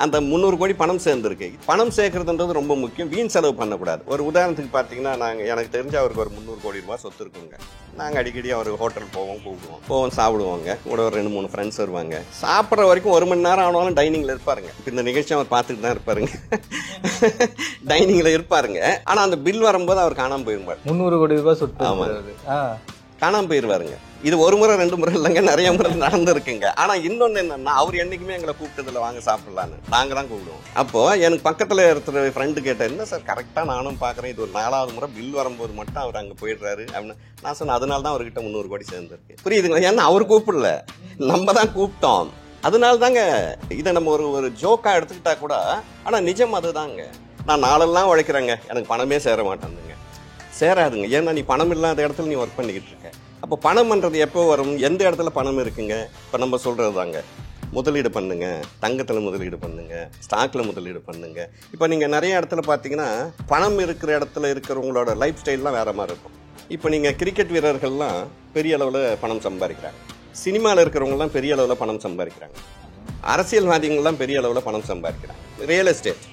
அந்த 300 கோடி பணம் சேர்ந்துருக்கு. பணம் சேர்க்கறதுன்றது ரொம்ப முக்கியம். வீண் செலவு பண்ணக்கூடாது. ஒரு உதாரணத்துக்கு பார்த்தீங்கன்னா, எனக்கு தெரிஞ்ச அவருக்கு ஒரு 300 கோடி ரூபாய் சொத்து இருக்குங்க. நாங்கள் அடிக்கடி அவர் ஹோட்டல் போவோம் சாப்பிடுவோங்க. கூட ஒரு 2-3 ஃப்ரெண்ட்ஸ் வருவாங்க. சாப்பிட்ற வரைக்கும் 1 மணி நேரம் ஆனாலும் டைனிங்கில் இருப்பாருங்க. இப்போ இந்த நிகழ்ச்சி அவர் பார்த்துட்டு தான் இருப்பாருங்க. டைனிங்கில் இருப்பாருங்க. ஆனால் அந்த பில் வரும்போது அவர் காணாமல் போயிருப்பார். 300 கோடி ரூபாய் சொத்து. ஆமாம், காணாமல் போயிடுவாருங்க. இது 1 முறை 2 முறை இல்லைங்க, நிறைய முறை நடந்துருக்குங்க. ஆனால் இன்னொன்று என்னன்னா, அவர் என்றைக்குமே எங்களை கூப்பிட்டதில்ல வாங்க சாப்பிடலான்னு. நாங்கள் தான் கூப்பிடுவோம். அப்போ எனக்கு பக்கத்தில் இருக்கிற ஃப்ரெண்டு கேட்டேன், என்ன சார் கரெக்டாக நானும் பார்க்குறேன், இது ஒரு 4வது முறை பில் வரும்போது மட்டும் அவர் அங்கே போயிடுறாரு அப்படின்னு. நான் சொன்னேன், அதனால தான் அவர்கிட்ட 300 கோடி சேர்ந்துருக்கு. புரியுதுங்களா? ஏன்னா அவர் கூப்பிடல, நம்ம தான் கூப்பிட்டோம். அதனால தாங்க இதை நம்ம ஒரு ஜோக்காக எடுத்துக்கிட்டா கூட, ஆனால் நிஜம் அதுதாங்க. நான் நாளெல்லாம் உழைக்கிறேங்க, எனக்கு பணமே சேர மாட்டேங்குதுங்க. சேராதுங்க. ஏன்னா நீ பணம் இல்லாத இடத்துல நீ ஒர்க் பண்ணிக்கிட்டு இருக்க. அப்போ பணம்ன்றது எப்போ வரும்? எந்த இடத்துல பணம் இருக்குங்க? இப்போ நம்ம சொல்கிறது தாங்க, முதலீடு பண்ணுங்க, தங்கத்தில் முதலீடு பண்ணுங்க, ஸ்டாக்கில் முதலீடு பண்ணுங்க. இப்போ நீங்கள் நிறைய இடத்துல பார்த்தீங்கன்னா, பணம் இருக்கிற இடத்துல இருக்கிறவங்களோட லைஃப் ஸ்டைல்லாம் வேறு மாதிரி இருக்கும். இப்போ நீங்கள் கிரிக்கெட் வீரர்கள்லாம் பெரிய அளவில் பணம் சம்பாதிக்கிறாங்க. சினிமாவில் இருக்கிறவங்கலாம் பெரிய அளவில் பணம் சம்பாதிக்கிறாங்க. அரசியல்வாதிகள்லாம் பெரிய அளவில் பணம் சம்பாதிக்கிறாங்க. ரியல் எஸ்டேட்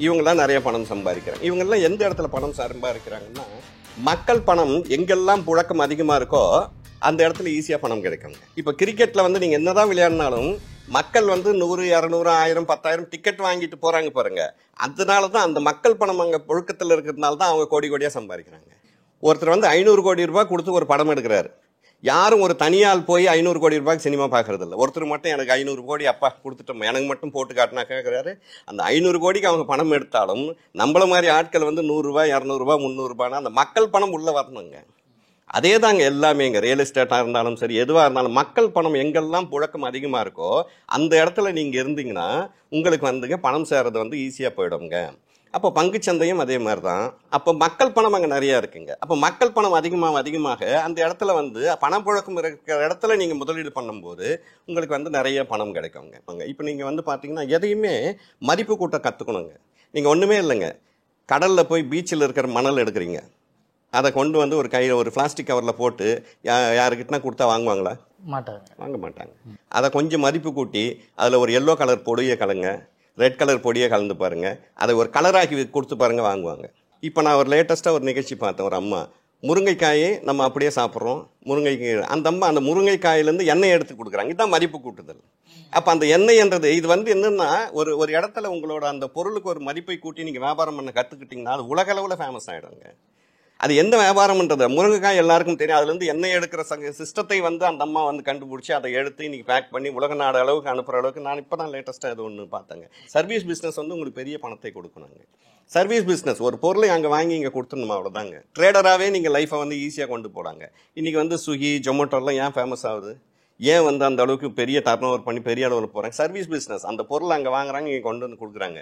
இவங்கெல்லாம் நிறைய பணம் சம்பாதிக்கிறாங்க. இவங்கெல்லாம் எந்த இடத்துல பணம் சம்பாதிக்கிறாங்கன்னா, மக்கள் பணம் எங்கெல்லாம் புழக்கம் அதிகமாக இருக்கோ அந்த இடத்துல ஈஸியாக பணம் கிடைக்குங்க. இப்போ கிரிக்கெட்டில் வந்து நீங்கள் என்னதான் விளையாடினாலும் மக்கள் வந்து 100, 200, 1000, 10,000 டிக்கெட் வாங்கிட்டு போகிறாங்க பாருங்க. அதனால தான் அந்த மக்கள் பணம் அங்கே புழக்கத்தில் இருக்கிறதுனால தான் அவங்க கோடி கோடியாக சம்பாதிக்கிறாங்க. ஒருத்தர் வந்து 500 கோடி ரூபாய் கொடுத்து ஒரு படம் எடுக்கிறாரு. யாரும் ஒரு தனியால் போய் 500 கோடி ரூபாய்க்கு சினிமா பார்க்கறது இல்லை. ஒருத்தர் மட்டும் எனக்கு 500 கோடி அப்பா கொடுத்துட்டோம், எனக்கு மட்டும் போட்டு காட்டினா கேட்குறாரு. அந்த 500 கோடிக்கு அவங்க பணம் எடுத்தாலும் நம்மள மாதிரி ஆட்கள் வந்து 100 ரூபாய், 200 ரூபாய், 300 ரூபாய்னா அந்த மக்கள் பணம் உள்ளே வரணுங்க. அதே தாங்க எல்லாமே இங்கே ரியல் எஸ்டேட்டாக இருந்தாலும் சரி, எதுவாக இருந்தாலும் மக்கள் பணம் எங்கெல்லாம் புழக்கம் அதிகமாக இருக்கோ அந்த இடத்துல நீங்கள் இருந்தீங்கன்னா உங்களுக்கு வந்துங்க பணம் சேர்றது வந்து ஈஸியாக போயிடுங்க. அப்போ பங்குச்சந்தையும் அதே மாதிரி தான். அப்போ மக்கள் பணம் அங்கே நிறையா இருக்குங்க. அப்போ மக்கள் பணம் அதிகமாக அந்த இடத்துல வந்து பணப்புழக்கம் இருக்கிற இடத்துல நீங்கள் முதலீடு பண்ணும்போது உங்களுக்கு வந்து நிறைய பணம் கிடைக்குங்க. இப்போ நீங்கள் வந்து பார்த்தீங்கன்னா எதையுமே மதிப்பு கூட்ட கற்றுக்கணுங்க. நீங்கள் ஒன்றுமே இல்லைங்க, கடலில் போய் பீச்சில் இருக்கிற மணல் எடுக்கிறீங்க, அதை கொண்டு வந்து ஒரு கையில் ஒரு பிளாஸ்டிக் கவரில் போட்டு யாருக்கிட்டனா கொடுத்தா வாங்குவாங்களா? வாங்க மாட்டாங்க. அதை கொஞ்சம் மதிப்பு கூட்டி அதில் ஒரு எல்லோ கலர் பொடியை கலங்க, ரெட் கலர் பொடியை கலந்து பாருங்கள், அதை ஒரு கலராக்கி கொடுத்து பாருங்கள், வாங்குவாங்க. இப்போ நான் ஒரு லேட்டஸ்ட்டாக ஒரு நிகழ்ச்சி பார்த்தேன். ஒரு அம்மா முருங்கைக்காயை நம்ம அப்படியே சாப்பிட்றோம், முருங்கைக்கு அந்த அம்மா அந்த முருங்கைக்காயிலேருந்து எண்ணெய் எடுத்து கொடுக்குறாங்க. இதுதான் மதிப்பு கூட்டுதல். அப்போ அந்த எண்ணெய்ன்றது இது வந்து என்னென்னா ஒரு இடத்துல உங்களோட அந்த பொருளுக்கு ஒரு மதிப்பை கூட்டி நீங்கள் வியாபாரம் பண்ண கற்றுக்கிட்டிங்கன்னா அது உலகளவில் ஃபேமஸ் ஆகிடுங்க. அது எந்த வியாபாரம்ன்றது முருங்கைக்காய் எல்லாருக்கும் தெரியும். அதுலேருந்து எண்ணெய் எடுக்கிற சிஸ்டத்தை வந்து அந்த அம்மா வந்து கண்டுபிடிச்சி அதை எடுத்து இன்றைக்கி பேக் பண்ணி உலக நாடு அளவுக்கு அனுப்புகிற அளவுக்கு நான் இப்போ தான் லேட்டஸ்ட்டாக இது ஒன்று பார்த்தேங்க. சர்வீஸ் பிஸ்னஸ் வந்து உங்களுக்கு பெரிய பணத்தை கொடுக்கணுங்க. சர்வீஸ் பிஸ்னஸ் ஒரு பொருளை அங்கே வாங்கி இங்கே கொடுத்துடணுமா, அவ்வளோதாங்க. ட்ரேடராகவே நீங்கள் லைஃப்பை வந்து ஈஸியாக கொண்டு போகிறாங்க. இன்றைக்கி வந்து ஸ்விக்கி, ஜொமேட்டோலாம் ஏன் ஃபேமஸ் ஆகுது? ஏன் வந்து அந்த அளவுக்கு பெரிய டர்ன் ஓவர் பண்ணி பெரிய அளவில் போகிறாங்க? Service business. அந்த பொருளை அங்கே வாங்குறாங்க, இங்கே கொண்டு வந்து கொடுக்குறாங்க.